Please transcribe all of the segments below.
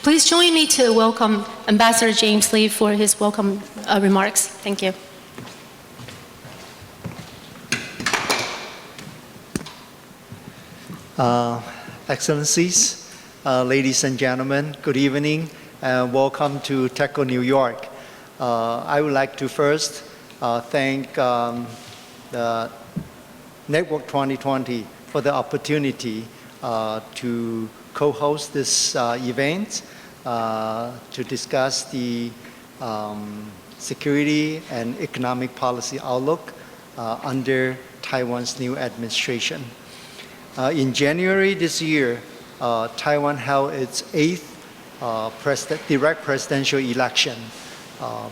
Please join me to welcome Ambassador James Lee for his welcome remarks. Thank you. Excellencies, ladies and gentlemen, good evening and welcome to TECO, New York. I would like to first thank the Network 2020 for the opportunity to co-host this event to discuss the security and economic policy outlook under Taiwan's new administration. In January this year, Taiwan held its 8th direct presidential election,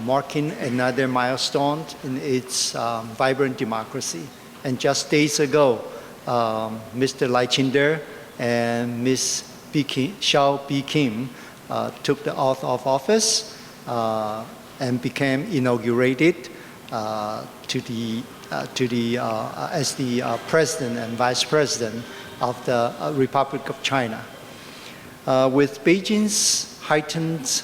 marking another milestone in its vibrant democracy. And just days ago, Mr. Lai and Ms. Xiao B. Kim took the oath of office and became inaugurated as the President and Vice President of the Republic of China. With Beijing's heightened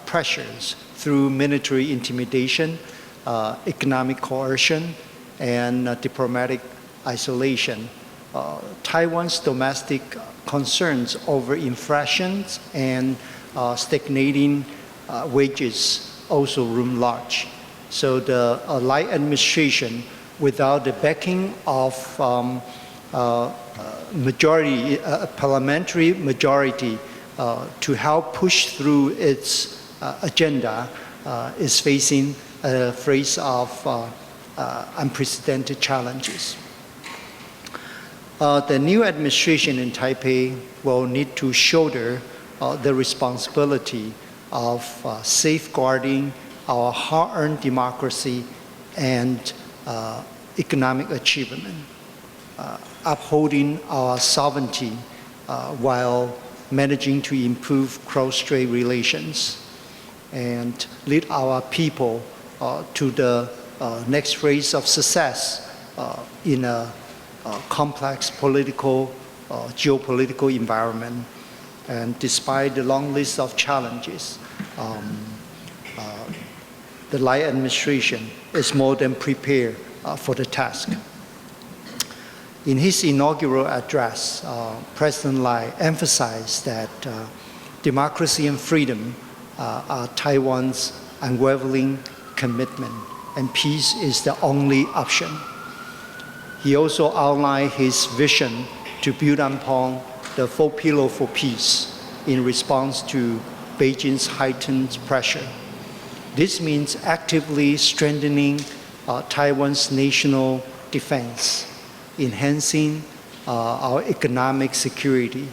pressures through military intimidation, economic coercion, and diplomatic isolation, Taiwan's domestic concerns over inflations and stagnating wages also loom large. So the Lai administration, without the backing of parliamentary majority to help push through its agenda, is facing a phase of unprecedented challenges. The new administration in Taipei will need to shoulder the responsibility of safeguarding our hard-earned democracy and economic achievement, upholding our sovereignty while managing to improve cross-strait relations, and lead our people to the next phase of success in a complex geopolitical environment. And despite the long list of challenges, the Lai administration is more than prepared for the task. In his inaugural address, President Lai emphasized that democracy and freedom are Taiwan's unwavering commitment, and peace is the only option. He also outlined his vision to build upon the 4 pillars for peace in response to Beijing's heightened pressure. This means actively strengthening Taiwan's national defense, enhancing our economic security,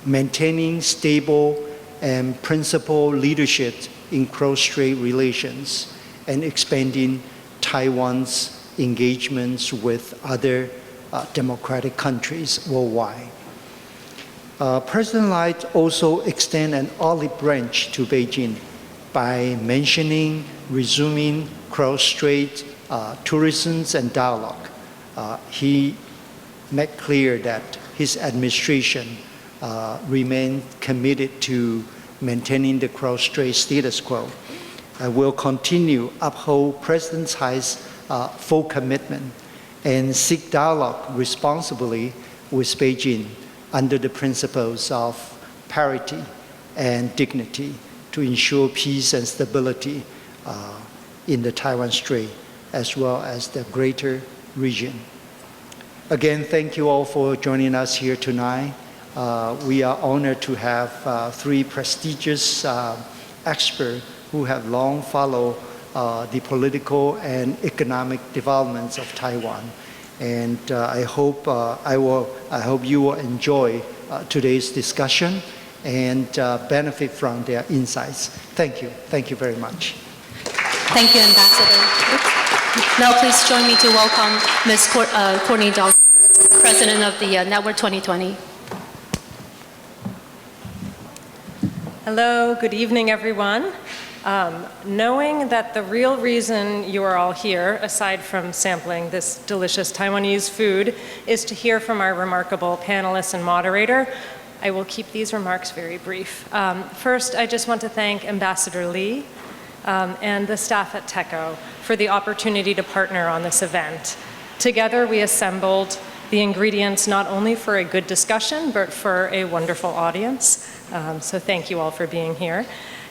maintaining stable and principled leadership in cross-strait relations, and expanding Taiwan's engagements with other democratic countries worldwide. President Lai also extended an olive branch to Beijing by mentioning resuming cross-strait tourism and dialogue. He made clear that his administration remains committed to maintaining the cross-strait status quo. Will continue uphold President Tsai's full commitment and seek dialogue responsibly with Beijing under the principles of parity and dignity to ensure peace and stability in the Taiwan Strait as well as the greater region. Again, thank you all for joining us here tonight. We are honored to have 3 prestigious experts who have long followed the political and economic developments of Taiwan. And I hope you will enjoy today's discussion and benefit from their insights. Thank you. Thank you very much. Thank you, Ambassador. Now please join me to welcome Ms. Courtney Dawson, President of the Network 2020. Hello, good evening, everyone. Knowing that the real reason you are all here, aside from sampling this delicious Taiwanese food, is to hear from our remarkable panelists and moderator, I will keep these remarks very brief. First, I just want to thank Ambassador Li and the staff at TECO for the opportunity to partner on this event. Together, we assembled the ingredients not only for a good discussion, but for a wonderful audience. So thank you all for being here.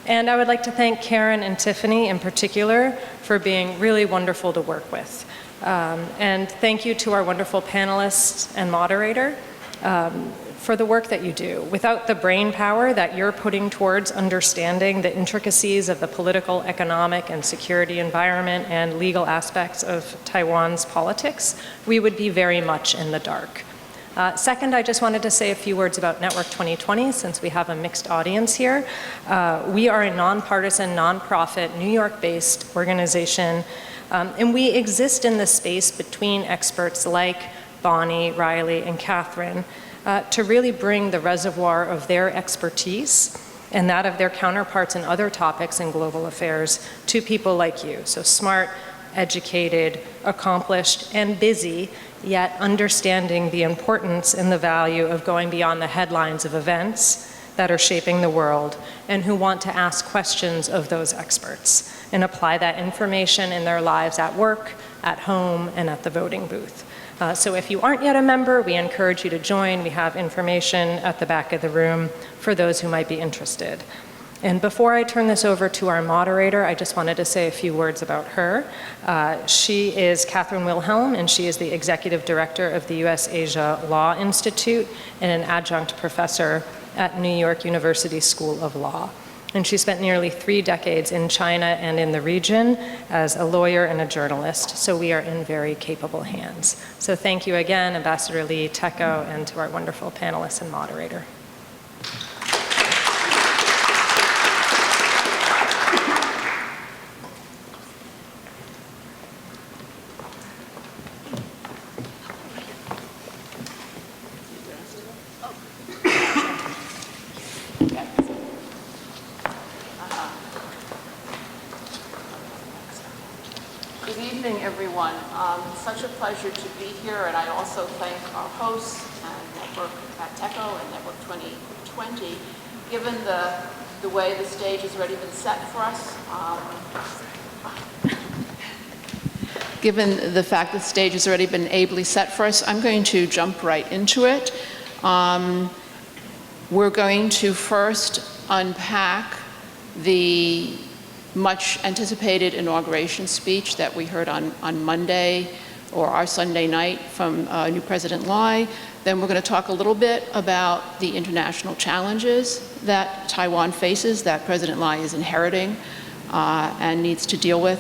And I would like to thank Karen and Tiffany in particular for being really wonderful to work with. And thank you to our wonderful panelists and moderator for the work that you do. Without the brain power that you're putting towards understanding the intricacies of the political, economic, and security environment and legal aspects of Taiwan's politics, we would be very much in the dark. Second, I just wanted to say a few words about Network 2020, since we have a mixed audience here. We are a nonpartisan, nonprofit, New York-based organization, and we exist in the space between experts like Bonnie, Riley, and Katherine to really bring the reservoir of their expertise and that of their counterparts in other topics in global affairs to people like you. So smart, educated, accomplished, and busy, yet understanding the importance and the value of going beyond the headlines of events that are shaping the world, and who want to ask questions of those experts and apply that information in their lives at work, at home, and at the voting booth. So if you aren't yet a member, we encourage you to join. We have information at the back of the room for those who might be interested. And before I turn this over to our moderator, I just wanted to say a few words about her. She is Katherine Wilhelm, and she is the Executive Director of the U.S. Asia Law Institute and an Adjunct Professor at New York University School of Law. And she spent nearly 3 decades in China and in the region as a lawyer and a journalist, so we are in very capable hands. So thank you again, Ambassador Li, TECO, and to our wonderful panelists and moderator. Everyone. Such a pleasure to be here, and I also thank our hosts and Network at TECO and Network 2020. Given the way the stage has already been set for us, given the fact that the stage has already been ably set for us, I'm going to jump right into it. We're going to first unpack the much anticipated inauguration speech that we heard on Monday or our Sunday night from new President Lai. Then we're going to talk a little bit about the international challenges that Taiwan faces, that President Lai is inheriting and needs to deal with.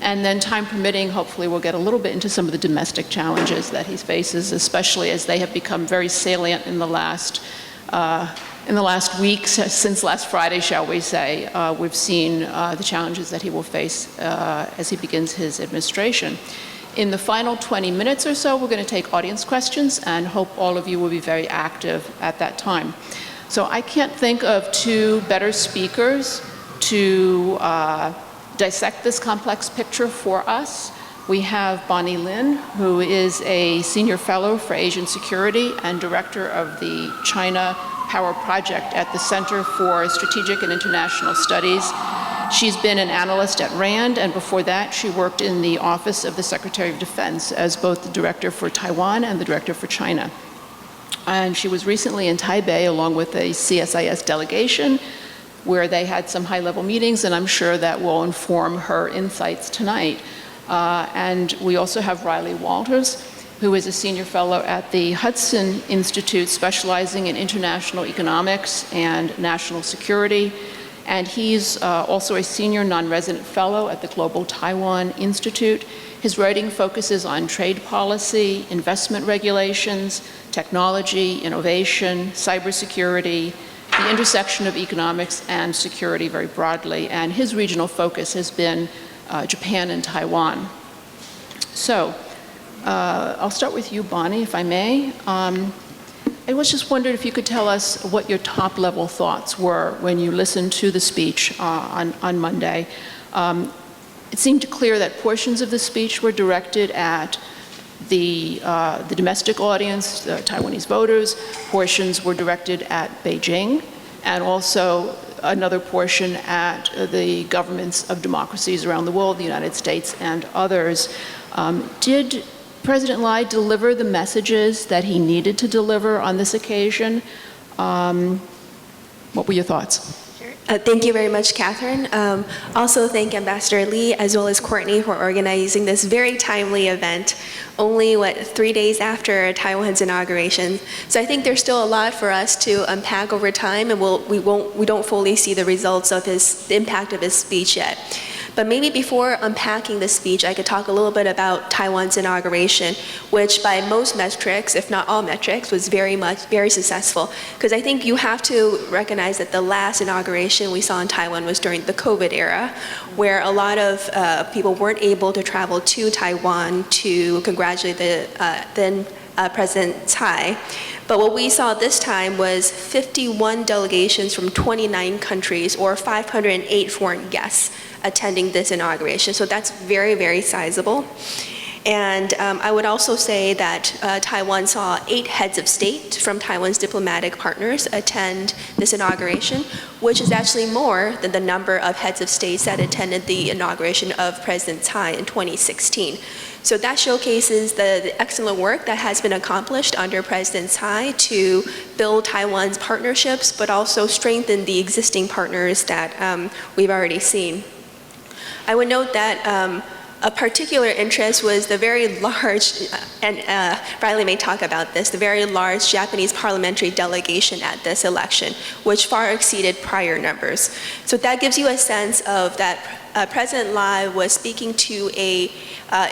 And then, time permitting, hopefully we'll get a little bit into some of the domestic challenges that he faces, especially as they have become very salient in the last week, since last Friday, shall we say. We've seen the challenges that he will face as he begins his administration. In the final 20 minutes or so, we're going to take audience questions and hope all of you will be very active at that time. So I can't think of 2 better speakers to dissect this complex picture for us. We have Bonny Lin, who is a senior fellow for Asian security and director of the China Power Project at the Center for Strategic and International Studies. She's been an analyst at RAND, and before that she worked in the Office of the Secretary of Defense as both the director for Taiwan and the director for China. And she was recently in Taipei along with a CSIS delegation where they had some high-level meetings, and I'm sure that will inform her insights tonight. And we also have Riley Walters, who is a senior fellow at the Hudson Institute, specializing in international economics and national security. And he's also a senior non-resident fellow at the Global Taiwan Institute. His writing focuses on trade policy, investment regulations, technology, innovation, cybersecurity, the intersection of economics and security very broadly. And his regional focus has been Japan and Taiwan. So I'll start with you, Bonnie, if I may. I was just wondering if you could tell us what your top-level thoughts were when you listened to the speech on Monday. It seemed clear that portions of the speech were directed at the domestic audience, the Taiwanese voters, portions were directed at Beijing, and also another portion at the governments of democracies around the world, the United States and others. Did President Lai deliver the messages that he needed to deliver on this occasion? What were your thoughts? Thank you very much, Catherine. Also thank Ambassador Lee as well as Courtney for organizing this very timely event, only 3 days after Taiwan's inauguration. So I think there's still a lot for us to unpack over time, and we don't fully see the results of the impact of his speech yet. But maybe before unpacking the speech, I could talk a little bit about Taiwan's inauguration, which by most metrics, if not all metrics, was very successful. Because I think you have to recognize that the last inauguration we saw in Taiwan was during the COVID era, where a lot of people weren't able to travel to Taiwan to congratulate the then President Tsai. But what we saw this time was 51 delegations from 29 countries, or 508 foreign guests, attending this inauguration. So that's very, very sizable. And I would also say that Taiwan saw 8 heads of state from Taiwan's diplomatic partners attend this inauguration, which is actually more than the number of heads of states that attended the inauguration of President Tsai in 2016. So that showcases the excellent work that has been accomplished under President Tsai to build Taiwan's partnerships, but also strengthen the existing partners that we've already seen. I would note that a particular interest was the very large, and Riley may talk about this, the very large Japanese parliamentary delegation at this election, which far exceeded prior numbers. So that gives you a sense of that President Lai was speaking to a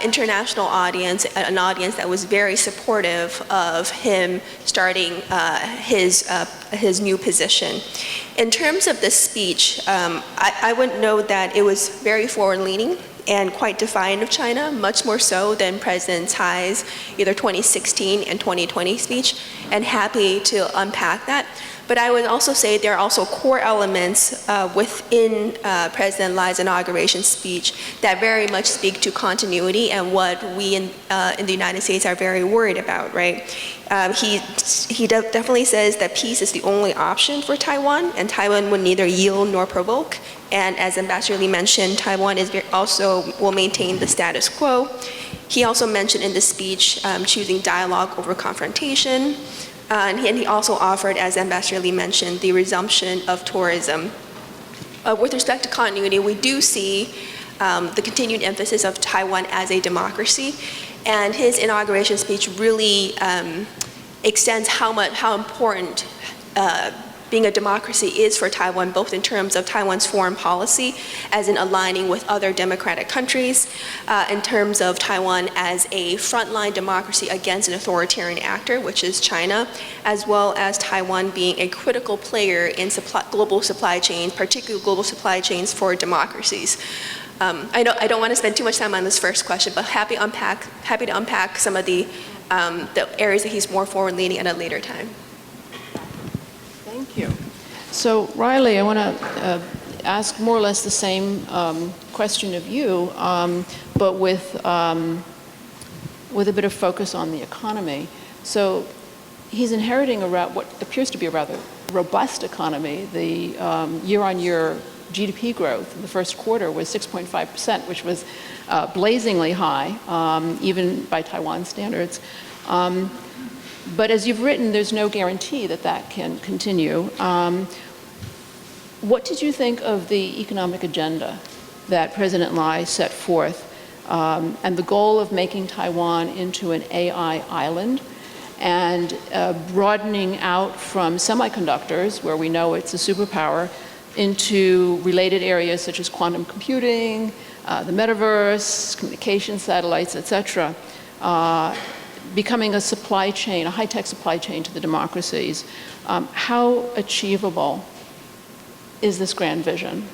international audience, an audience that was very supportive of him starting his new position. In terms of the speech, I would note that it was very forward-leaning and quite defiant of China, much more so than President Tsai's either 2016 and 2020 speech, and happy to unpack that. But I would also say there are also core elements within President Lai's inauguration speech that very much speak to continuity and what we in the United States are very worried about, right? He definitely says that peace is the only option for Taiwan, and Taiwan would neither yield nor provoke. And as Ambassador Lee mentioned, Taiwan also will maintain the status quo. He also mentioned in the speech choosing dialogue over confrontation. And he also offered, as Ambassador Lee mentioned, the resumption of tourism. With respect to continuity, we do see the continued emphasis of Taiwan as a democracy. And his inauguration speech really extends how important being a democracy is for Taiwan, both in terms of Taiwan's foreign policy, as in aligning with other democratic countries, in terms of Taiwan as a frontline democracy against an authoritarian actor, which is China, as well as Taiwan being a critical player in global supply chains, particularly global supply chains for democracies. I don't want to spend too much time on this first question, but happy to unpack some of the areas that he's more forward-leaning at a later time. Thank you. So, Riley, I want to ask more or less the same question of you, but with a bit of focus on the economy. So, he's inheriting what appears to be a rather robust economy. The year-on-year GDP growth in the first quarter was 6.5%, which was blazingly high, even by Taiwan standards. But as you've written, there's no guarantee that that can continue. What did you think of the economic agenda that President Lai set forth and the goal of making Taiwan into an AI island and broadening out from semiconductors, where we know it's a superpower, into related areas such as quantum computing, the metaverse, communication satellites, etc., becoming a supply chain, a high-tech supply chain to the democracies. How achievable is this grand vision?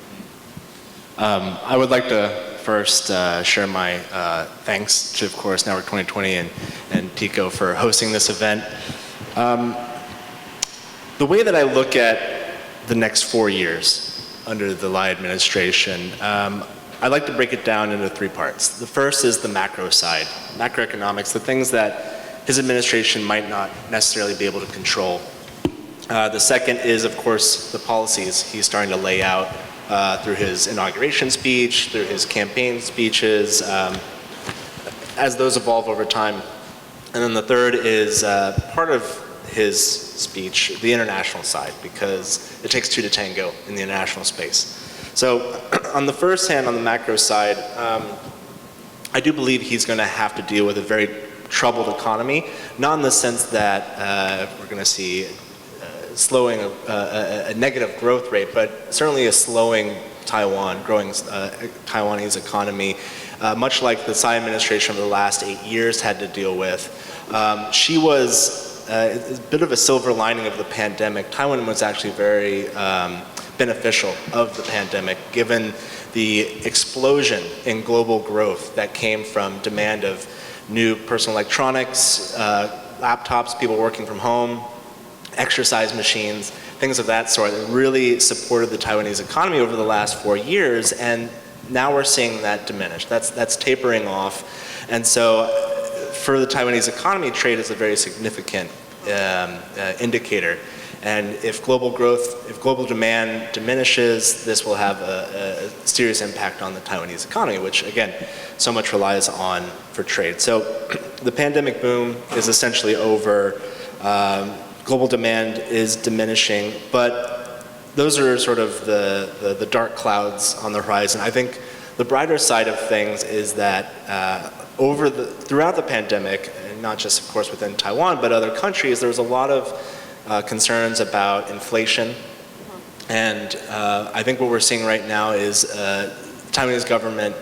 I would like to first share my thanks to, of course, Network 2020 and PICO for hosting this event. The way that I look at the next 4 years under the Lai administration, I'd like to break it down into three parts. The first is the macro side, macroeconomics, the things that his administration might not necessarily be able to control. The second is, of course, the policies he's starting to lay out through his inauguration speech, through his campaign speeches, as those evolve over time. And then the third is part of his speech, the international side, because it takes two to tango in the international space. So on the first hand, on the macro side, I do believe he's going to have to deal with a very troubled economy, not in the sense that we're going to see slowing a negative growth rate, but certainly a slowing growing Taiwanese economy, much like the Tsai administration of the last 8 years had to deal with. She was a bit of a silver lining of the pandemic. Taiwan was actually very beneficial of the pandemic, given the explosion in global growth that came from demand of new personal electronics, laptops, people working from home, exercise machines, things of that sort that really supported the Taiwanese economy over the last 4 years, and now we're seeing that diminish. That's tapering off. And so for the Taiwanese economy, trade is a very significant indicator. And if global demand diminishes, this will have a serious impact on the Taiwanese economy, which again, so much relies on for trade. So the pandemic boom is essentially over. Global demand is diminishing, but those are sort of the dark clouds on the horizon. I think the brighter side of things is that throughout the pandemic, and not just of course within Taiwan, but other countries, there was a lot of concerns about inflation. And I think what we're seeing right now is the Taiwanese government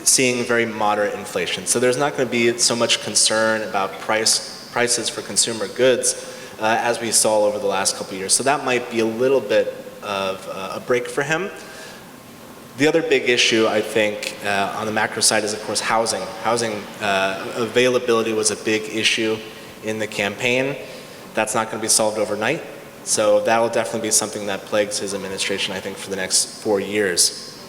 seeing very moderate inflation. So there's not going to be so much concern about prices for consumer goods as we saw over the last couple of years. So that might be a little bit of a break for him. The other big issue, I think, on the macro side is, of course, housing. Housing availability was a big issue in the campaign. That's not going to be solved overnight. So that'll definitely be something that plagues his administration, I think, for the next 4 years.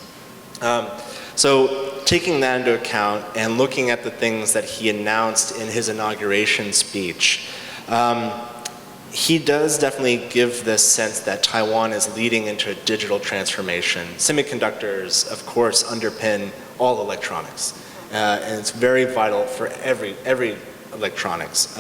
So taking that into account and looking at the things that he announced in his inauguration speech, he does definitely give this sense that Taiwan is leading into a digital transformation. Semiconductors, of course, underpin all electronics. And it's very vital for every electronics.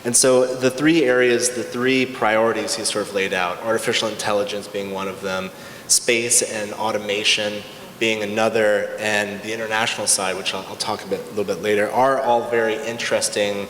And so the three areas, the three priorities he sort of laid out, artificial intelligence being one of them, space and automation being another, and the international side, which I'll talk a little bit later, are all very interesting,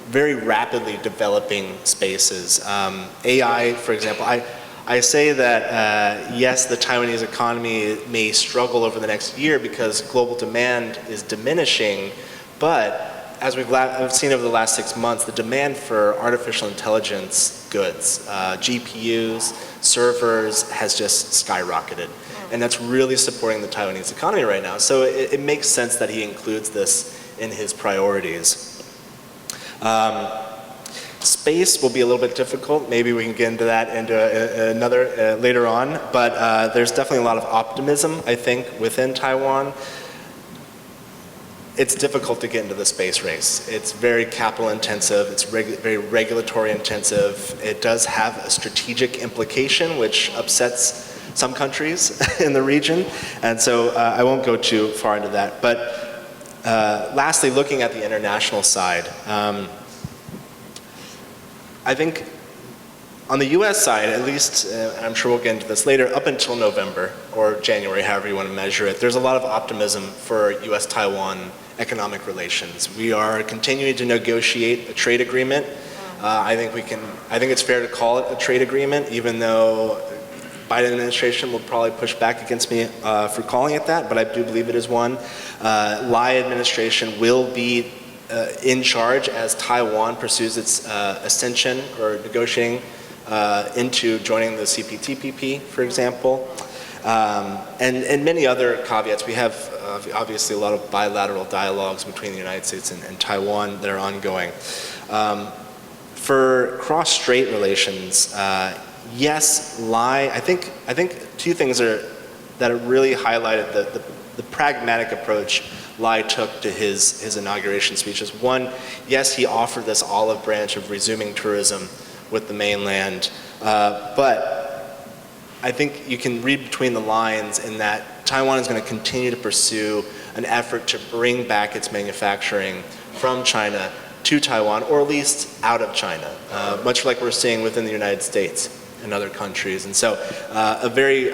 very rapidly developing spaces. AI, for example, I say that yes, the Taiwanese economy may struggle over the next year because global demand is diminishing, but as we've seen over the last 6 months, the demand for artificial intelligence goods, GPUs, servers, has just skyrocketed. And that's really supporting the Taiwanese economy right now. So it makes sense that he includes this in his priorities. Space will be a little bit difficult. Maybe we can get into that another later on. But there's definitely a lot of optimism, I think, within Taiwan. It's difficult to get into the space race. It's very capital intensive, it's very regulatory intensive. It does have a strategic implication which upsets some countries in the region. And so I won't go too far into that. But lastly, looking at the international side, I think on the US side, at least, and I'm sure we'll get into this later, up until November or January, however you want to measure it, there's a lot of optimism for US-Taiwan economic relations. We are continuing to negotiate a trade agreement. I think it's fair to call it a trade agreement, even though Biden administration will probably push back against me for calling it that, but I do believe it is one. Lai administration will be in charge as Taiwan pursues its ascension or negotiating into joining the CPTPP, for example. And many other caveats. We have obviously a lot of bilateral dialogues between the United States and Taiwan that are ongoing. For cross-strait relations, yes, Lai, I think two things are that it really highlighted the pragmatic approach Lai took to his inauguration speeches. One, yes, he offered this olive branch of resuming tourism with the mainland, but I think you can read between the lines in that Taiwan is going to continue to pursue an effort to bring back its manufacturing from China to Taiwan, or at least out of China, much like we're seeing within the United States and other countries. And so I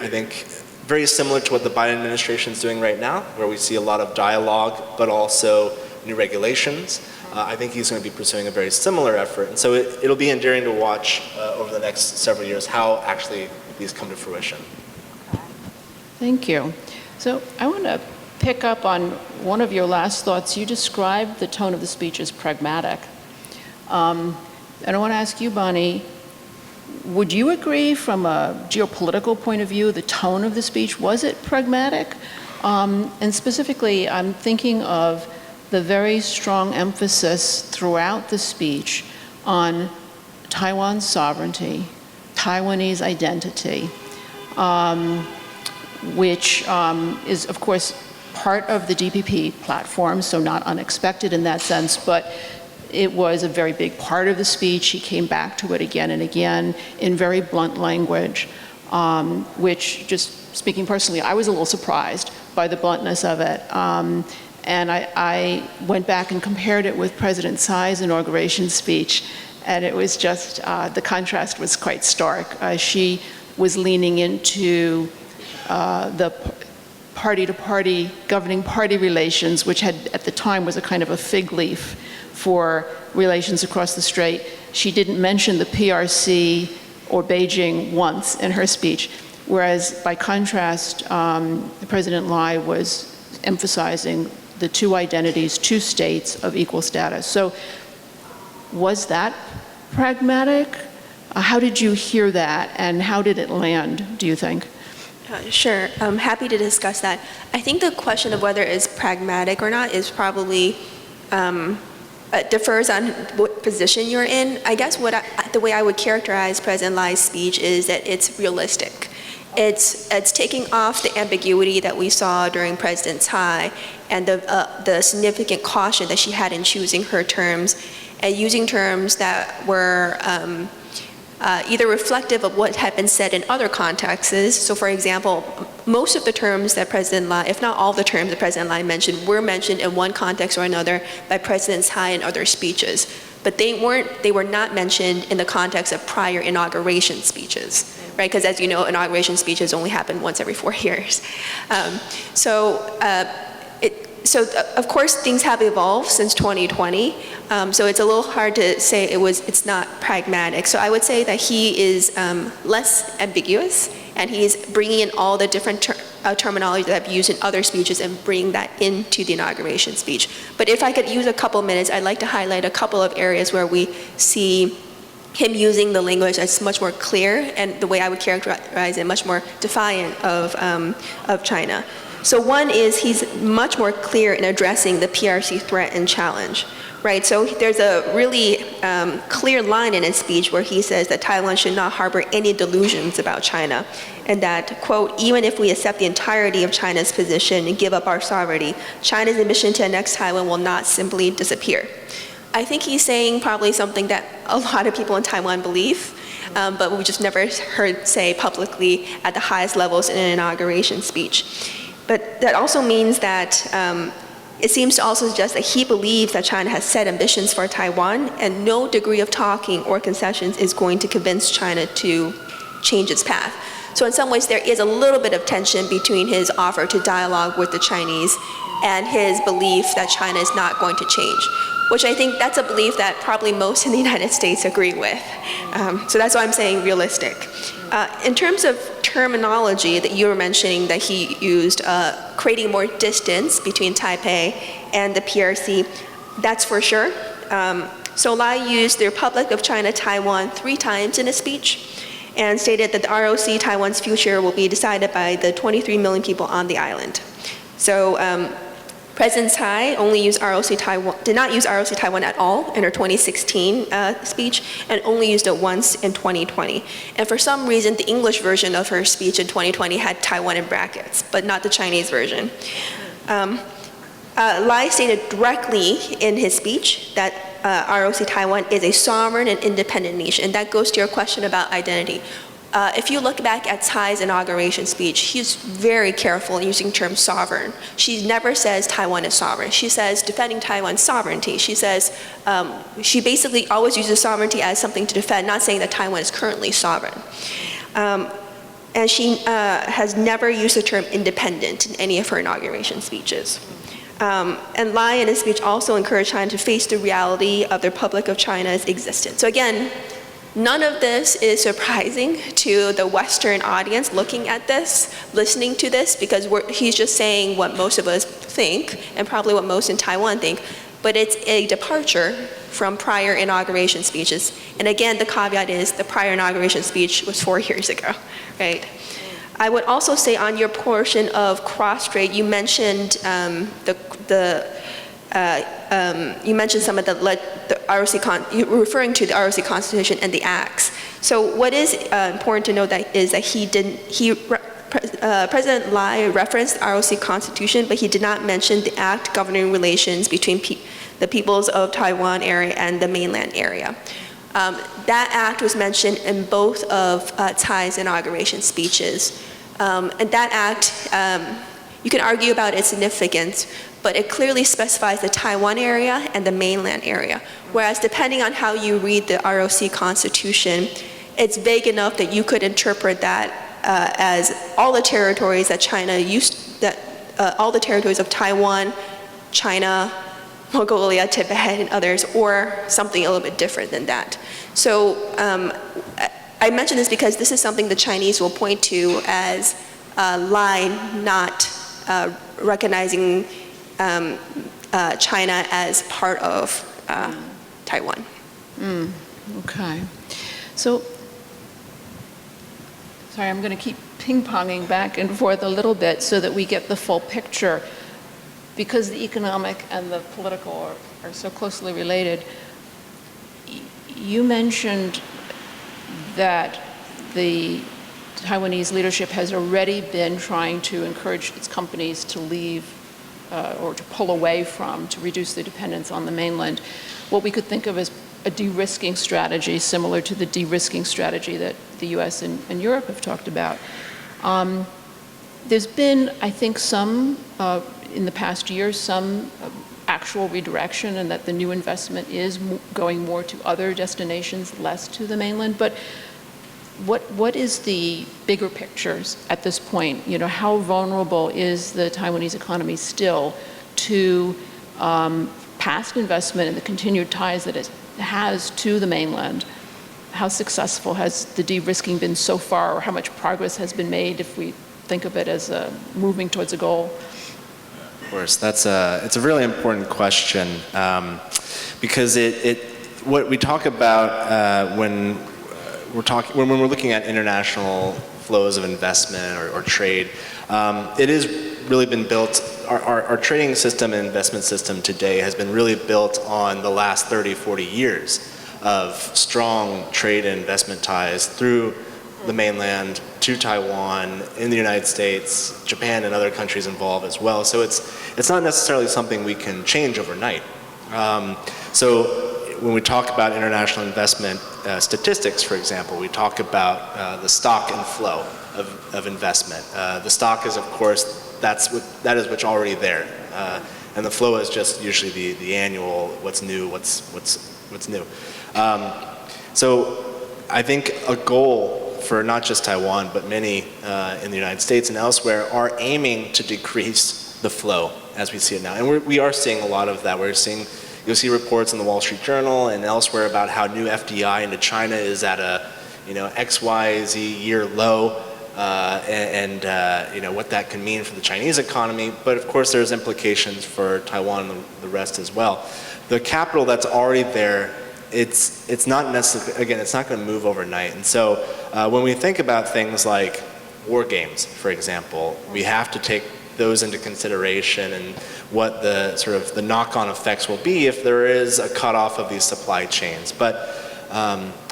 think, very similar to what the Biden administration is doing right now, where we see a lot of dialogue, but also new regulations. I think he's going to be pursuing a very similar effort. And so it'll be endearing to watch over the next several years how actually these come to fruition. Thank you. So I want to pick up on one of your last thoughts. You described the tone of the speech as pragmatic. And I want to ask you, Bonny, would you agree from a geopolitical point of view, the tone of the speech, was it pragmatic? And specifically, I'm thinking of the very strong emphasis throughout the speech on Taiwan's sovereignty, Taiwanese identity, which is, of course, part of the DPP platform, so not unexpected in that sense, but it was a very big part of the speech. He came back to it again and again in very blunt language, which, just speaking personally, I was a little surprised by the bluntness of it. And I went back and compared it with President Tsai's inauguration speech, and it was just, the contrast was quite stark. She was leaning into the party-to-party, governing party relations, which had, at the time, was a kind of a fig leaf for relations across the strait. She didn't mention the PRC or Beijing once in her speech, whereas by contrast, President Lai was emphasizing the two identities, two states of equal status. So was that pragmatic? How did you hear that, and how did it land, do you think? Sure, I'm happy to discuss that. I think the question of whether it's pragmatic or not is probably differs on what position you're in. I guess the way I would characterize President Lai's speech is that it's realistic. It's taking off the ambiguity that we saw during President Tsai and the significant caution that she had in choosing her terms and using terms that were either reflective of what had been said in other contexts. So for example, most of the terms that President Lai, if not all the terms that President Lai mentioned, were mentioned in one context or another by President Tsai in other speeches. But they were not mentioned in the context of prior inauguration speeches, right? Because as you know, inauguration speeches only happen once every 4 years. So of course, things have evolved since 2020. So it's a little hard to say it's not pragmatic. So I would say that he is less ambiguous, and he's bringing in all the different terminology that I've used in other speeches and bring that into the inauguration speech. But if I could use a couple minutes, I'd like to highlight a couple of areas where we see him using the language that's much more clear, and the way I would characterize it, much more defiant of China. So one is he's much more clear in addressing the PRC threat and challenge, right? So there's a really clear line in his speech where he says that Taiwan should not harbor any delusions about China, and that, quote, even if we accept the entirety of China's position and give up our sovereignty, China's ambition to annex Taiwan will not simply disappear. I think he's saying probably something that a lot of people in Taiwan believe, but we just never heard say publicly at the highest levels in an inauguration speech. But that also means that it seems to also suggest that he believes that China has set ambitions for Taiwan, and no degree of talking or concessions is going to convince China to change its path. So in some ways, there is a little bit of tension between his offer to dialogue with the Chinese and his belief that China is not going to change, which I think that's a belief that probably most in the United States agree with. So that's why I'm saying realistic. In terms of terminology that you were mentioning that he used, creating more distance between Taipei and the PRC, that's for sure. So Lai used the Republic of China, Taiwan 3 times in his speech, and stated that the ROC, Taiwan's future, will be decided by the 23 million people on the island. So President Tsai did not use ROC Taiwan at all in her 2016 speech, and only used it once in 2020. And for some reason, the English version of her speech in 2020 had Taiwan in brackets, but not the Chinese version. Lai stated directly in his speech that ROC Taiwan is a sovereign and independent nation, and that goes to your question about identity. If you look back at Tsai's inauguration speech, he's very careful in using the term sovereign. She never says Taiwan is sovereign. She says defending Taiwan's sovereignty. She says, she basically always uses sovereignty as something to defend, not saying that Taiwan is currently sovereign. And she has never used the term independent in any of her inauguration speeches. And Lai in his speech also encouraged China to face the reality of the Republic of China's existence. So again, none of this is surprising to the Western audience looking at this, listening to this, because he's just saying what most of us think, and probably what most in Taiwan think, but it's a departure from prior inauguration speeches. And again, the caveat is the prior inauguration speech was 4 years ago, right? I would also say on your portion of cross-strait, you mentioned you mentioned some of the ROC, you were referring to the ROC Constitution and the acts. So what is important to note is that President Lai referenced the ROC Constitution, but he did not mention the act governing relations between the peoples of Taiwan area and the mainland area. That act was mentioned in both of Tsai's inauguration speeches. And that act, you can argue about its significance, but it clearly specifies the Taiwan area and the mainland area. Whereas depending on how you read the ROC Constitution, it's vague enough that you could interpret that as all the territories that China all the territories of Taiwan, China, Mongolia, Tibet, and others, or something a little bit different than that. So I mention this because this is something the Chinese will point to as Lai not recognizing China as part of Taiwan. Okay. So, sorry, I'm going to keep ping-ponging back and forth a little bit so that we get the full picture, because the economic and the political are so closely related. You mentioned that the Taiwanese leadership has already been trying to encourage its companies to leave or to pull away from, to reduce their dependence on the mainland. What we could think of as a de-risking strategy, similar to the de-risking strategy that the US and Europe have talked about. There's been, I think, some, in the past year, some actual redirection, and that the new investment is going more to other destinations, less to the mainland. But what is the bigger picture at this point? You know, how vulnerable is the Taiwanese economy still to past investment and the continued ties that it has to the mainland? How successful has the de-risking been so far, or how much progress has been made if we think of it as moving towards a goal? Of course, it's a really important question, because what we talk about when we're looking at international flows of investment or trade, it has really been built. Our trading system and investment system today has been really built on the last 30, 40 years of strong trade and investment ties through the mainland to Taiwan, in the United States, Japan, and other countries involved as well. So it's not necessarily something we can change overnight. So when we talk about international investment statistics, for example, we talk about the stock and flow of investment. The stock is, of course, that is what's already there, and the flow is just usually the annual, what's new, what's new. So I think a goal for not just Taiwan, but many in the United States and elsewhere are aiming to decrease the flow as we see it now. And we are seeing a lot of that. You'll see reports in the Wall Street Journal and elsewhere about how new FDI into China is at a XYZ year low, and what that can mean for the Chinese economy. But of course, there's implications for Taiwan and the rest as well. The capital that's already there, it's not necessarily, again, it's not going to move overnight. And so when we think about things like war games, for example, we have to take those into consideration and what the sort of the knock-on effects will be if there is a cutoff of these supply chains. But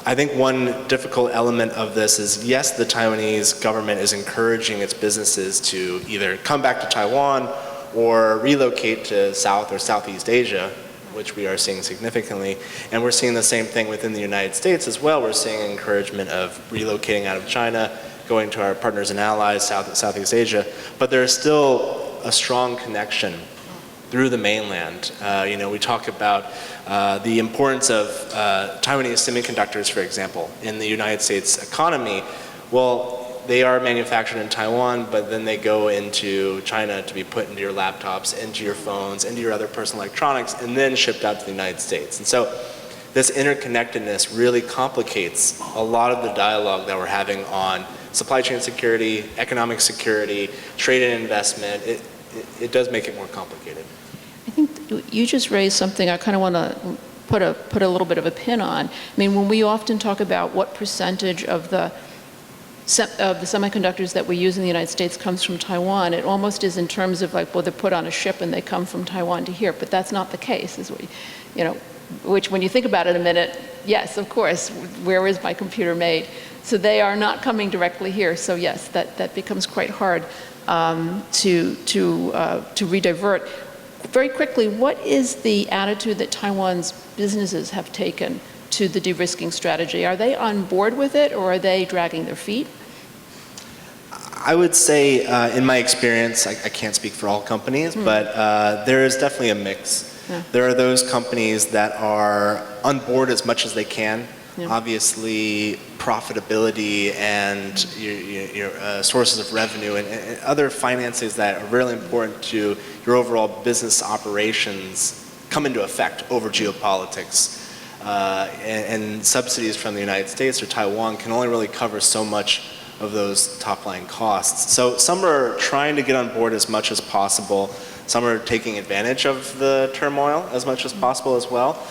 I think one difficult element of this is, yes, the Taiwanese government is encouraging its businesses to either come back to Taiwan or relocate to South or Southeast Asia, which we are seeing significantly. And we're seeing the same thing within the United States as well. We're seeing encouragement of relocating out of China, going to our partners and allies, Southeast Asia. But there is still a strong connection through the mainland. You know, we talk about the importance of Taiwanese semiconductors, for example, in the United States economy. Well, they are manufactured in Taiwan, but then they go into China to be put into your laptops, into your phones, into your other personal electronics, and then shipped out to the United States. And so this interconnectedness really complicates a lot of the dialogue that we're having on supply chain security, economic security, trade and investment. It does make it more complicated. I think you just raised something I kind of want to put a little bit of a pin on. I mean, when we often talk about what percentage of the semiconductors that we use in the United States comes from Taiwan, it almost is in terms of like, well, they're put on a ship and they come from Taiwan to here, but that's not the case, is what, you know, which when you think about it a minute, yes, of course, where is my computer made? So they are not coming directly here, so yes, that becomes quite hard to redivert. Very quickly, what is the attitude that Taiwan's businesses have taken to the de-risking strategy? Are they on board with it, or are they dragging their feet? I would say, in my experience, I can't speak for all companies, but there is definitely a mix. Yeah. There are those companies that are on board as much as they can. Yeah. Obviously, profitability and your sources of revenue and other finances that are really important to your overall business operations come into effect over geopolitics. And subsidies from the United States or Taiwan can only really cover so much of those top-line costs. So some are trying to get on board as much as possible. Some are taking advantage of the turmoil as much as possible as well.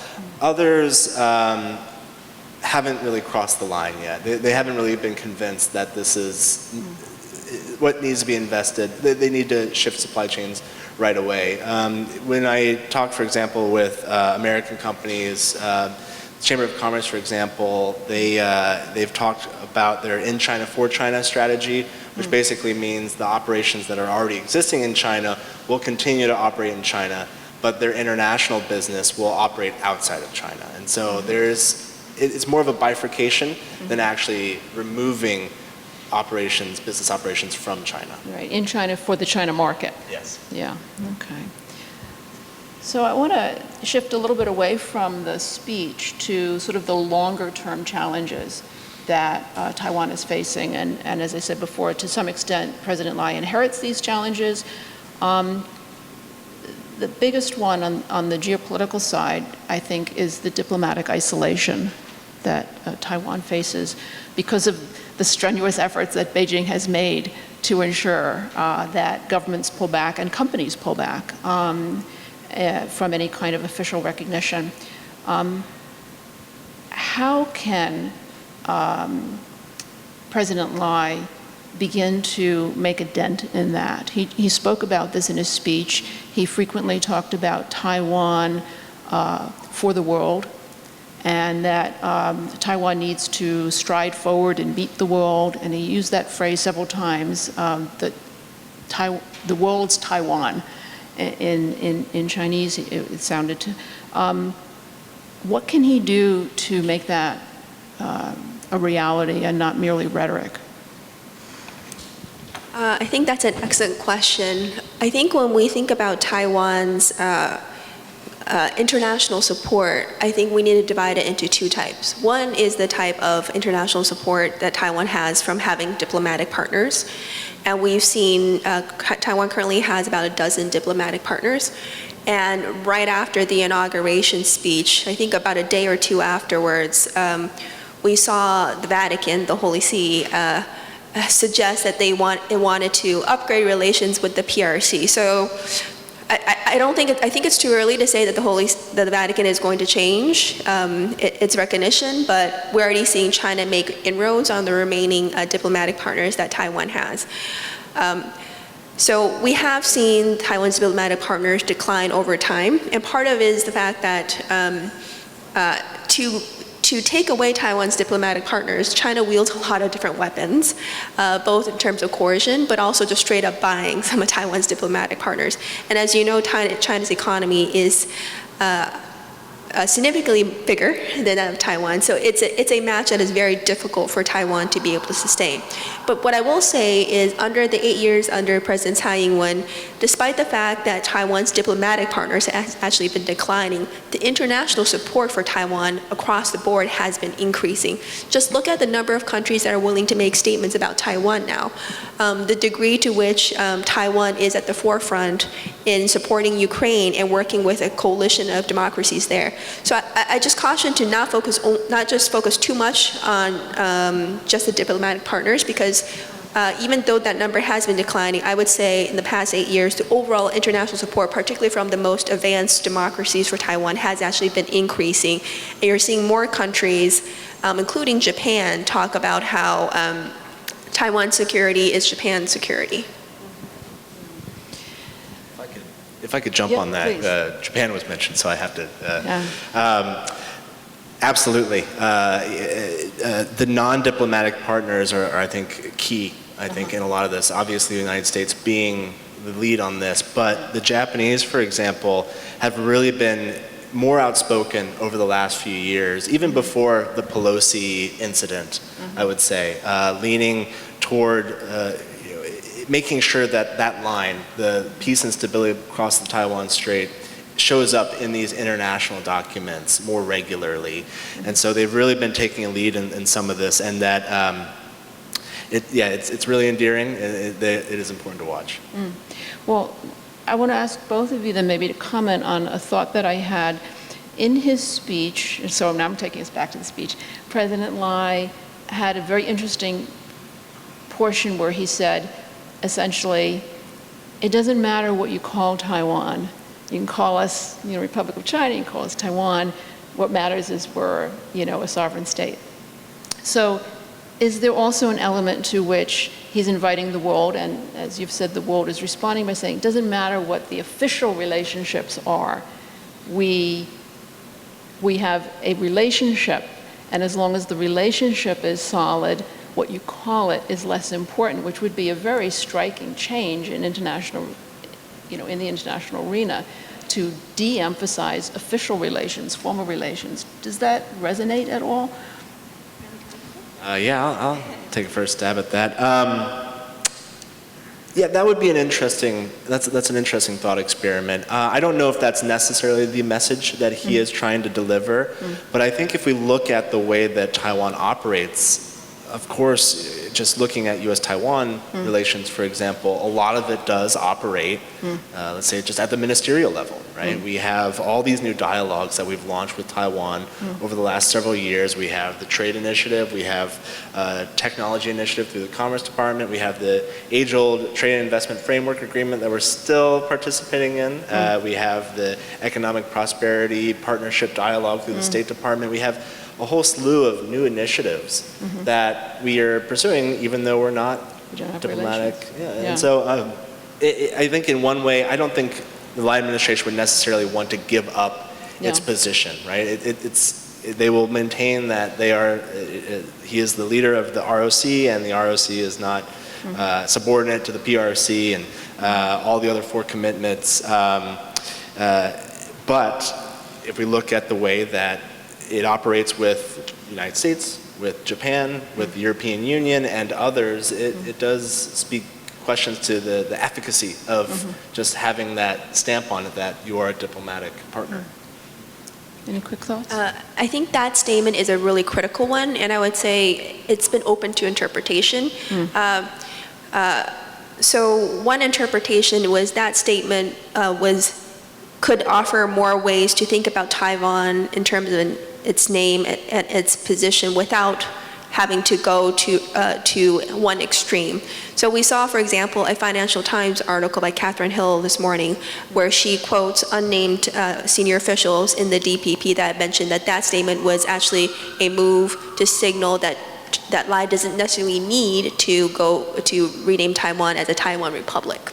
Others haven't really crossed the line yet. They haven't really been convinced that this is what needs to be invested. They need to shift supply chains right away. When I talk, for example, with American companies, Chamber of Commerce, for example, they've talked about their in China for China strategy, which basically means the operations that are already existing in China will continue to operate in China, but their international business will operate outside of China. And so it's more of a bifurcation than actually removing operations, business operations from China. Right, in China for the China market. Yes. Yeah, okay. So I want to shift a little bit away from the speech to sort of the longer term challenges that Taiwan is facing. And as I said before, to some extent, President Lai inherits these challenges. The biggest one on the geopolitical side, I think, is the diplomatic isolation that Taiwan faces because of the strenuous efforts that Beijing has made to ensure that governments pull back and companies pull back from any kind of official recognition. How can President Lai begin to make a dent in that? He spoke about this in his speech. He frequently talked about Taiwan for the world, and that Taiwan needs to stride forward and beat the world, and he used that phrase several times, the world's Taiwan. In Chinese, it sounded to. What can he do to make that a reality and not merely rhetoric? I think that's an excellent question. I think when we think about Taiwan's international support, I think we need to divide it into two types. One is the type of international support that Taiwan has from having diplomatic partners. And we've seen Taiwan currently has about a dozen diplomatic partners. And right after the inauguration speech, I think about a day or two afterwards, we saw the Vatican, the Holy See, suggest that they wanted to upgrade relations with the PRC. So I think it's too early to say that the Vatican is going to change its recognition, but we're already seeing China make inroads on the remaining diplomatic partners that Taiwan has. So we have seen Taiwan's diplomatic partners decline over time, and part of it is the fact that to take away Taiwan's diplomatic partners, China wields a lot of different weapons, both in terms of coercion, but also just straight up buying some of Taiwan's diplomatic partners. And as you know, China's economy is significantly bigger than that of Taiwan. So it's a match that is very difficult for Taiwan to be able to sustain. But what I will say is under the 8 years under President Tsai Ing-wen, despite the fact that Taiwan's diplomatic partners have actually been declining, the international support for Taiwan across the board has been increasing. Just look at the number of countries that are willing to make statements about Taiwan now. The degree to which Taiwan is at the forefront in supporting Ukraine and working with a coalition of democracies there. So I just caution to not just focus too much on just the diplomatic partners, because even though that number has been declining, I would say in the past 8 years, the overall international support, particularly from the most advanced democracies for Taiwan, has actually been increasing. And you're seeing more countries, including Japan, talk about how Taiwan's security is Japan's security. If I could jump on that, Japan was mentioned, so I have to. Absolutely. The non-diplomatic partners are, I think, key, in a lot of this. Obviously, the United States being the lead on this, but the Japanese, for example, have really been more outspoken over the last few years, even before the Pelosi incident, I would say, leaning toward making sure that that line, the peace and stability across the Taiwan Strait, shows up in these international documents more regularly. And so they've really been taking a lead in some of this, and that it's really endearing. It is important to watch. Well, I want to ask both of you then maybe to comment on a thought that I had. In his speech, so now I'm taking us back to the speech, President Lai had a very interesting portion where he said, essentially, it doesn't matter what you call Taiwan. You can call us, Republic of China, you can call us Taiwan. What matters is we're, a sovereign state. So is there also an element to which he's inviting the world, and as you've said, the world is responding by saying, it doesn't matter what the official relationships are. We have a relationship, and as long as the relationship is solid, what you call it is less important, which would be a very striking change in international, in the international arena, to de-emphasize official relations, formal relations. Does that resonate at all? I'll take a first stab at that. That would be an interesting, that's an interesting thought experiment. I don't know if that's necessarily the message that he is trying to deliver, but I think if we look at the way that Taiwan operates, of course, just looking at U.S.-Taiwan relations, for example, a lot of it does operate, let's say, just at the ministerial level, right? We have all these new dialogues that we've launched with Taiwan over the last several years. We have the trade initiative, we have technology initiative through the Commerce Department, we have the age-old trade and investment framework agreement that we're still participating in. We have the economic prosperity partnership dialogue through the State Department. We have a whole slew of new initiatives that we are pursuing, even though we're not diplomatic. And so I think in one way, I don't think the Lai administration would necessarily want to give up its position, right? They will maintain that he is the leader of the ROC, and the ROC is not subordinate to the PRC and all the other 4 commitments. But if we look at the way that it operates with the United States, with Japan, with the European Union, and others, it does speak questions to the efficacy of just having that stamp on it that you are a diplomatic partner. Any quick thoughts? I think that statement is a really critical one, and I would say it's been open to interpretation. So one interpretation was that statement could offer more ways to think about Taiwan in terms of its name and its position without having to go to one extreme. So we saw, for example, a Financial Times article by Katherine Hill this morning where she quotes unnamed senior officials in the DPP that mentioned that statement was actually a move to signal that Lai doesn't necessarily need to go to rename Taiwan as a Taiwan Republic.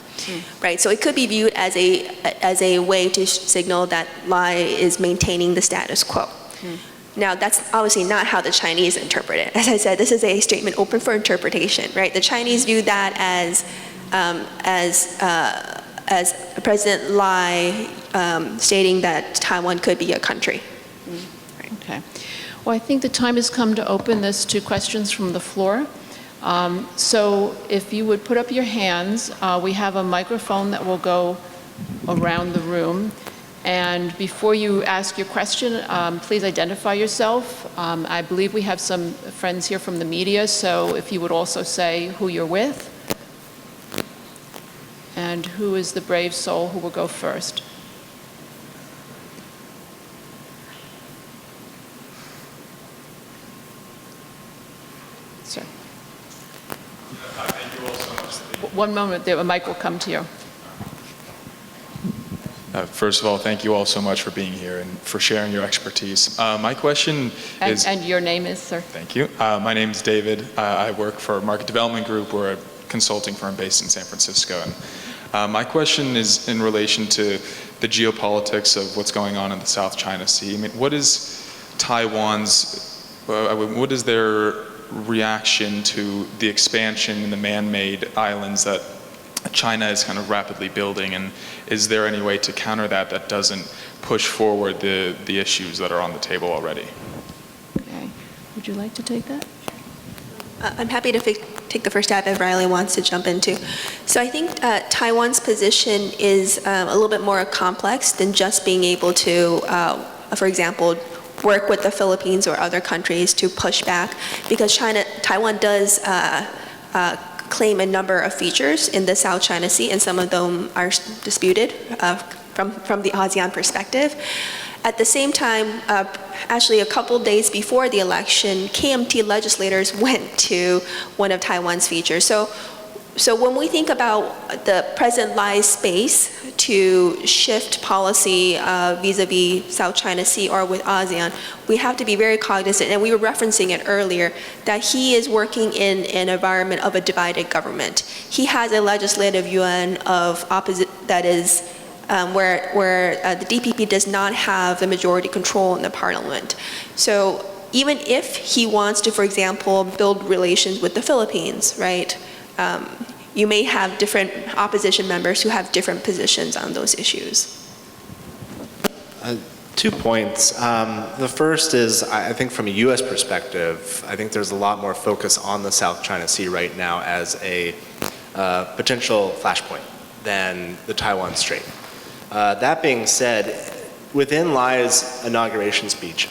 right? So it could be viewed as a way to signal that Lai is maintaining the status quo. Now, that's obviously not how the Chinese interpret it. As I said, this is a statement open for interpretation, right? The Chinese view that as President Lai stating that Taiwan could be a country. Okay. Well, I think the time has come to open this to questions from the floor. So if you would put up your hands, we have a microphone that will go around the room. And before you ask your question, please identify yourself. I believe we have some friends here from the media, so if you would also say who you're with. And who is the brave soul who will go first? Sir. Thank you all so much. One moment, a mic will come to you. First of all, thank you all so much for being here and for sharing your expertise. My question is... And your name is, sir? Thank you. My name is David. I work for Market Development Group. We're a consulting firm based in San Francisco. And my question is in relation to the geopolitics of what's going on in the South China Sea. I mean, what is what is their reaction to the expansion in the man-made islands that China is kind of rapidly building, and is there any way to counter that that doesn't push forward the issues that are on the table already? Okay. Would you like to take that? I'm happy to take the first stab if Riley wants to jump in too. So I think Taiwan's position is a little bit more complex than just being able to, for example, work with the Philippines or other countries to push back, because Taiwan does claim a number of features in the South China Sea, and some of them are disputed from the ASEAN perspective. At the same time, actually a couple days before the election, KMT legislators went to one of Taiwan's features. So when we think about the President Lai's space to shift policy vis-a-vis South China Sea or with ASEAN, we have to be very cognizant, and we were referencing it earlier, that he is working in an environment of a divided government. He has a legislative yuan of opposite that is where the DPP does not have the majority control in the parliament. So even if he wants to, for example, build relations with the Philippines, right? You may have different opposition members who have different positions on those issues. 2 points. The first is, I think from a U.S. perspective, I think there's a lot more focus on the South China Sea right now as a potential flashpoint than the Taiwan Strait. That being said, within Lai's inauguration speech,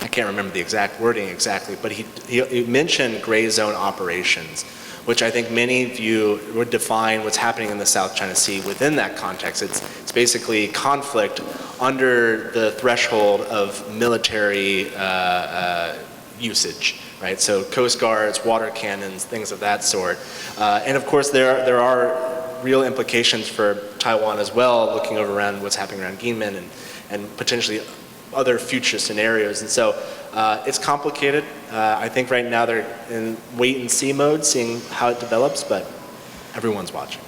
I can't remember the exact wording exactly, but he mentioned gray zone operations, which I think many view would define what's happening in the South China Sea within that context. It's basically conflict under the threshold of military usage, right? So coast guards, water cannons, things of that sort. And of course, there are real implications for Taiwan as well, looking over around what's happening around Guilin and potentially other future scenarios. And so it's complicated. I think right now they're in wait and see mode, seeing how it develops, but everyone's watching.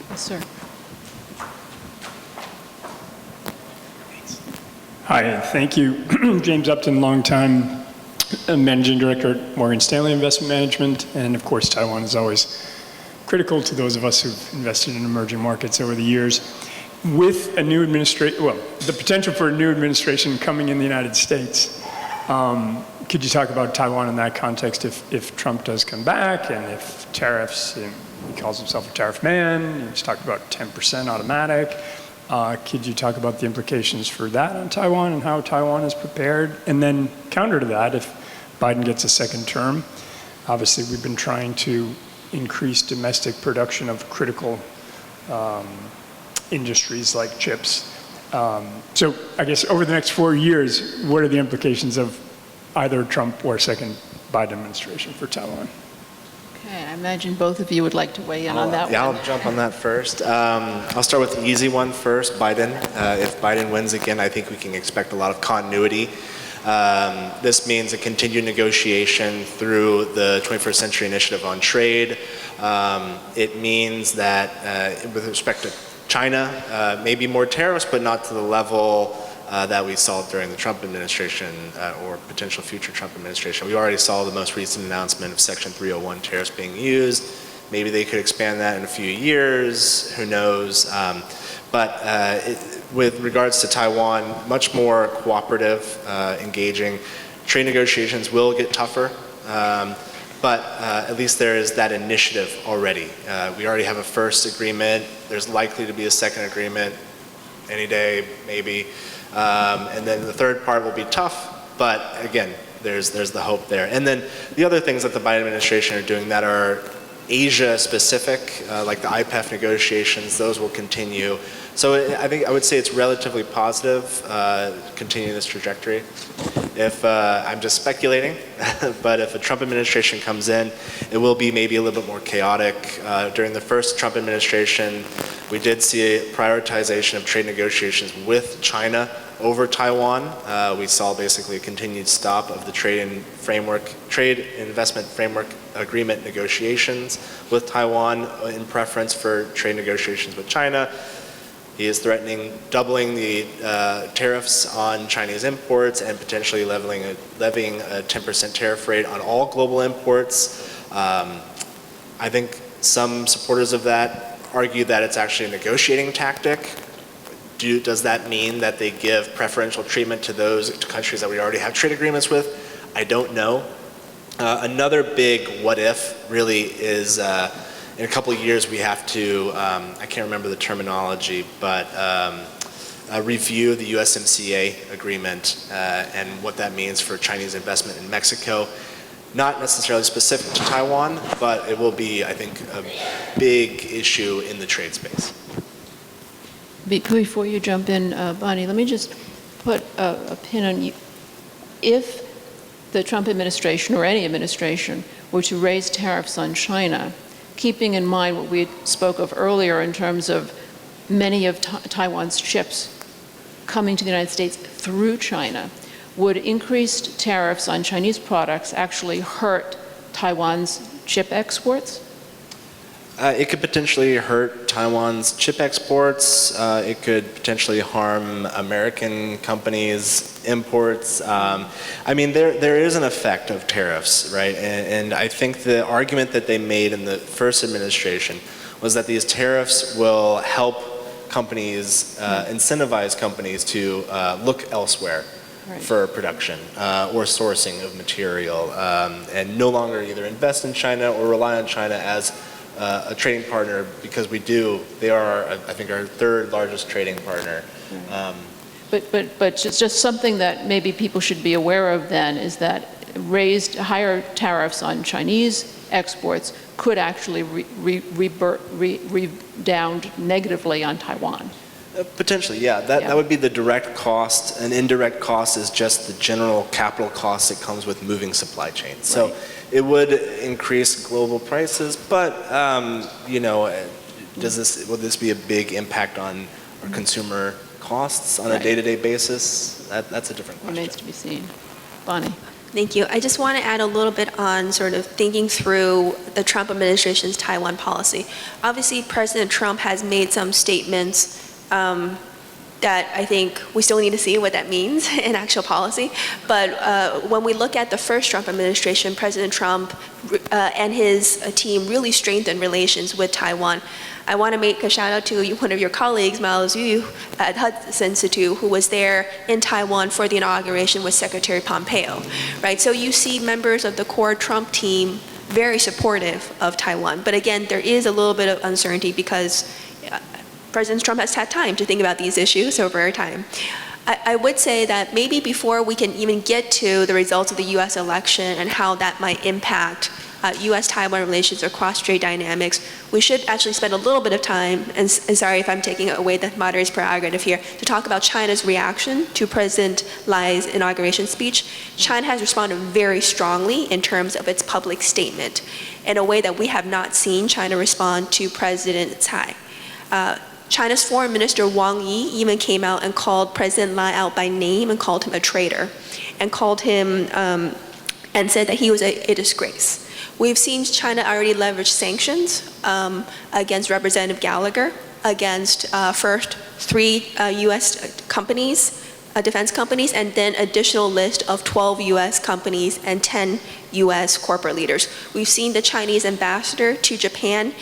Yes, sir. Hi, thank you. James Upton, longtime Managing Director at Morgan Stanley Investment Management, and of course Taiwan is always critical to those of us who've invested in emerging markets over the years. With a new administration, well, the potential for a new administration coming in the United States, could you talk about Taiwan in that context if Trump does come back, and if tariffs, he calls himself a tariff man, he's talked about 10% automatic. Could you talk about the implications for that on Taiwan and how Taiwan is prepared? And then counter to that, if Biden gets a second term, obviously we've been trying to increase domestic production of critical industries like chips. So I guess over the next 4 years, what are the implications of either Trump or second Biden administration for Taiwan? Okay, I imagine both of you would like to weigh in on that one. Yeah, I'll jump on that first. I'll start with the easy one first, Biden. If Biden wins again, I think we can expect a lot of continuity This means a continued negotiation through the 21st Century Initiative on Trade. It means that with respect to China, maybe more tariffs, but not to the level that we saw during the Trump administration or potential future Trump administration. We already saw the most recent announcement of Section 301 tariffs being used. Maybe they could expand that in a few years, who knows. With regards to Taiwan, much more cooperative, engaging. Trade negotiations will get tougher, but at least there is that initiative already. We already have a first agreement. There's likely to be a second agreement any day, maybe. And then the third part will be tough, but again, there's the hope there. And then the other things that the Biden administration are doing that are Asia specific, like the IPEF negotiations, those will continue. So I would say it's relatively positive, continuing this trajectory. If I'm just speculating, but if a Trump administration comes in, it will be maybe a little bit more chaotic. During the first Trump administration, we did see a prioritization of trade negotiations with China over Taiwan. We saw basically a continued stop of the trade and investment framework agreement negotiations with Taiwan in preference for trade negotiations with China. He is threatening doubling the tariffs on Chinese imports and potentially levying a 10% tariff rate on all global imports. I think some supporters of that argue that it's actually a negotiating tactic. Does that mean that they give preferential treatment to countries that we already have trade agreements with? I don't know. Another big what if really is in a couple of years we have to, I can't remember the terminology, but review the USMCA agreement and what that means for Chinese investment in Mexico. Not necessarily specific to Taiwan, but it will be, I think, a big issue in the trade space. Before you jump in, Bonnie, let me just put a pin on you. If the Trump administration or any administration were to raise tariffs on China, keeping in mind what we spoke of earlier in terms of many of Taiwan's chips coming to the United States through China, would increased tariffs on Chinese products actually hurt Taiwan's chip exports? It could potentially hurt Taiwan's chip exports. It could potentially harm American companies' imports. I mean, there is an effect of tariffs, right? And I think the argument that they made in the first administration was that these tariffs will help companies, incentivize companies to look elsewhere. Right. For production or sourcing of material, and no longer either invest in China or rely on China as a trading partner, because they are, I think, our third largest trading partner. Right. But just something that maybe people should be aware of then is that higher tariffs on Chinese exports could actually redound negatively on Taiwan. Potentially, yeah. That would be the direct cost. An indirect cost is just the general capital cost that comes with moving supply chains. So it would increase global prices, but will this be a big impact on our consumer costs on a day-to-day basis? That's a different question. Remains to be seen. Bonnie. Thank you. I just want to add a little bit on sort of thinking through the Trump administration's Taiwan policy. Obviously, President Trump has made some statements that I think we still need to see what that means in actual policy. But when we look at the first Trump administration, President Trump and his team really strengthened relations with Taiwan. I want to make a shout out to one of your colleagues, Miles Yu at Hudson Institute, who was there in Taiwan for the inauguration with Secretary Pompeo, right? So you see members of the core Trump team very supportive of Taiwan. But again, there is a little bit of uncertainty because President Trump has had time to think about these issues over time. I would say that maybe before we can even get to the results of the U.S. election and how that might impact U.S.-Taiwan relations or cross-strait dynamics, we should actually spend a little bit of time, and sorry if I'm taking away the moderator's prerogative here, to talk about China's reaction to President Lai's inauguration speech. China has responded very strongly in terms of its public statement in a way that we have not seen China respond to President Tsai. China's Foreign Minister Wang Yi even came out and called President Lai out by name and called him a traitor, and called him and said that he was a disgrace. We've seen China already leverage sanctions against Representative Gallagher, against first 3 U.S. companies, defense companies, and then additional list of 12 U.S. companies and 10 U.S. corporate leaders. We've seen the Chinese ambassador to Japan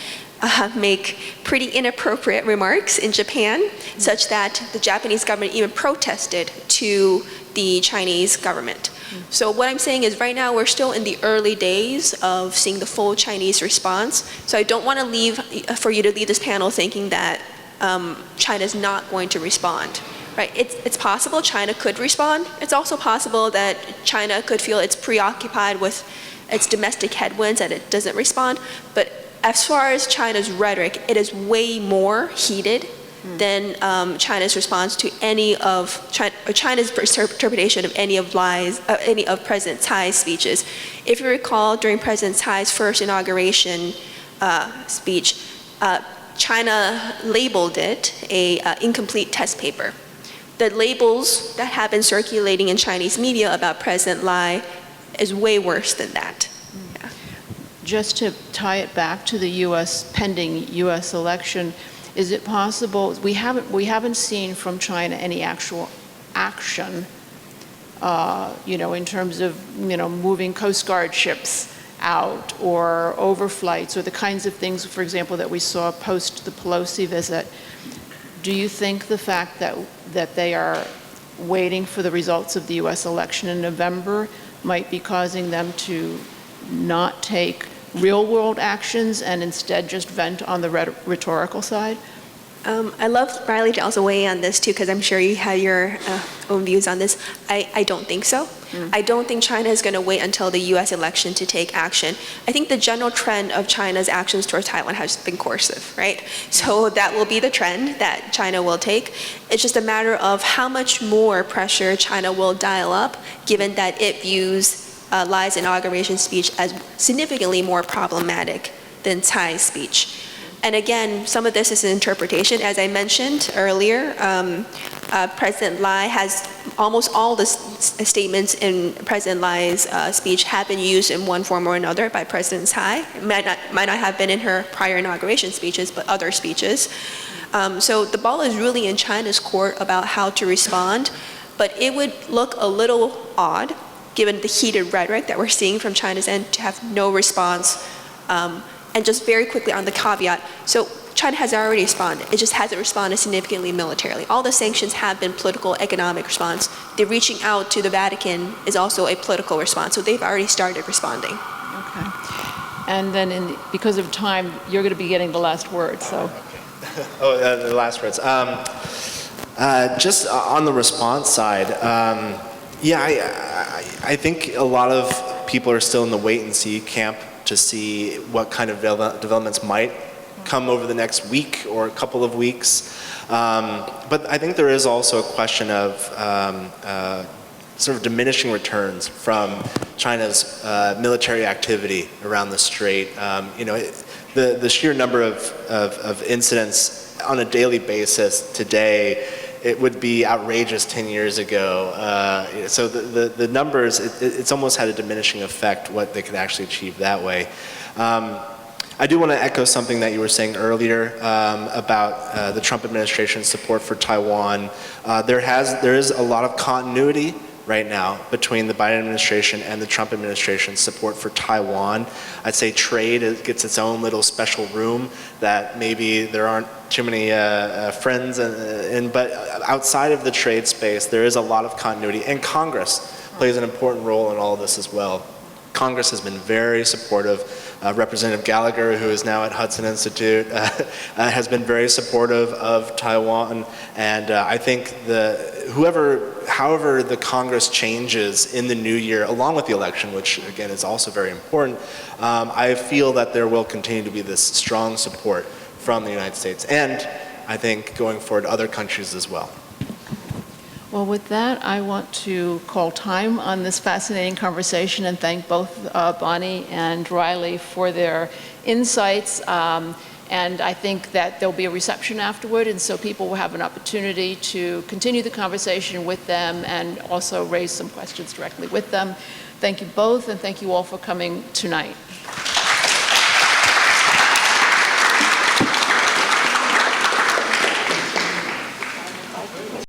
make pretty inappropriate remarks in Japan, such that the Japanese government even protested to the Chinese government. So what I'm saying is right now we're still in the early days of seeing the full Chinese response. So I don't want to for you to leave this panel thinking that China's not going to respond. Right? It's possible China could respond. It's also possible that China could feel it's preoccupied with its domestic headwinds and it doesn't respond. But as far as China's rhetoric, it is way more heated than China's response to any of China's interpretation of any of President Tsai's speeches. If you recall, during President Tsai's first inauguration speech, China labeled it an incomplete test paper. The labels that have been circulating in Chinese media about President Lai is way worse than that. Yeah. Just to tie it back to the pending U.S. election, is it possible, we haven't seen from China any actual action, in terms of, moving Coast Guard ships out or overflights or the kinds of things, for example, that we saw post the Pelosi visit. Do you think the fact that they are waiting for the results of the U.S. election in November might be causing them to not take real-world actions and instead just vent on the rhetorical side? I love Riley to also weigh in on this too, because I'm sure you have your own views on this. I don't think so. I don't think China is going to wait until the U.S. election to take action. I think the general trend of China's actions towards Taiwan has been coercive, right? So that will be the trend that China will take. It's just a matter of how much more pressure China will dial up, given that it views Lai's inauguration speech as significantly more problematic than Tsai's speech. And again, some of this is an interpretation. As I mentioned earlier, President Lai has almost all the statements in President Lai's speech have been used in one form or another by President Tsai. It might not have been in her prior inauguration speeches, but other speeches. So the ball is really in China's court about how to respond, but it would look a little odd, given the heated rhetoric that we're seeing from China's end, to have no response. And just very quickly on the caveat, so China has already responded. It just hasn't responded significantly militarily. All the sanctions have been political, economic response. The reaching out to the Vatican is also a political response. So they've already started responding. Okay. And then because of time, you're going to be getting the last word, so. The last words. Just on the response side, I think a lot of people are still in the wait-and-see camp to see what kind of developments might come over the next week or a couple of weeks. But I think there is also a question of sort of diminishing returns from China's military activity around the Strait. The sheer number of incidents on a daily basis today, it would be outrageous 10 years ago. So the numbers, it's almost had a diminishing effect what they could actually achieve that way. I do want to echo something that you were saying earlier about the Trump administration's support for Taiwan. There is a lot of continuity right now between the Biden administration and the Trump administration's support for Taiwan. I'd say trade gets its own little special room that maybe there aren't too many friends in, but outside of the trade space, there is a lot of continuity, and Congress plays an important role in all of this as well. Congress has been very supportive. Representative Gallagher, who is now at Hudson Institute, has been very supportive of Taiwan, and I think however the Congress changes in the new year, along with the election, which again is also very important, I feel that there will continue to be this strong support from the United States, and I think going forward other countries as well. Well, with that, I want to call time on this fascinating conversation and thank both Bonnie and Riley for their insights And I think that there'll be a reception afterward, and so people will have an opportunity to continue the conversation with them and also raise some questions directly with them. Thank you both, and thank you all for coming tonight.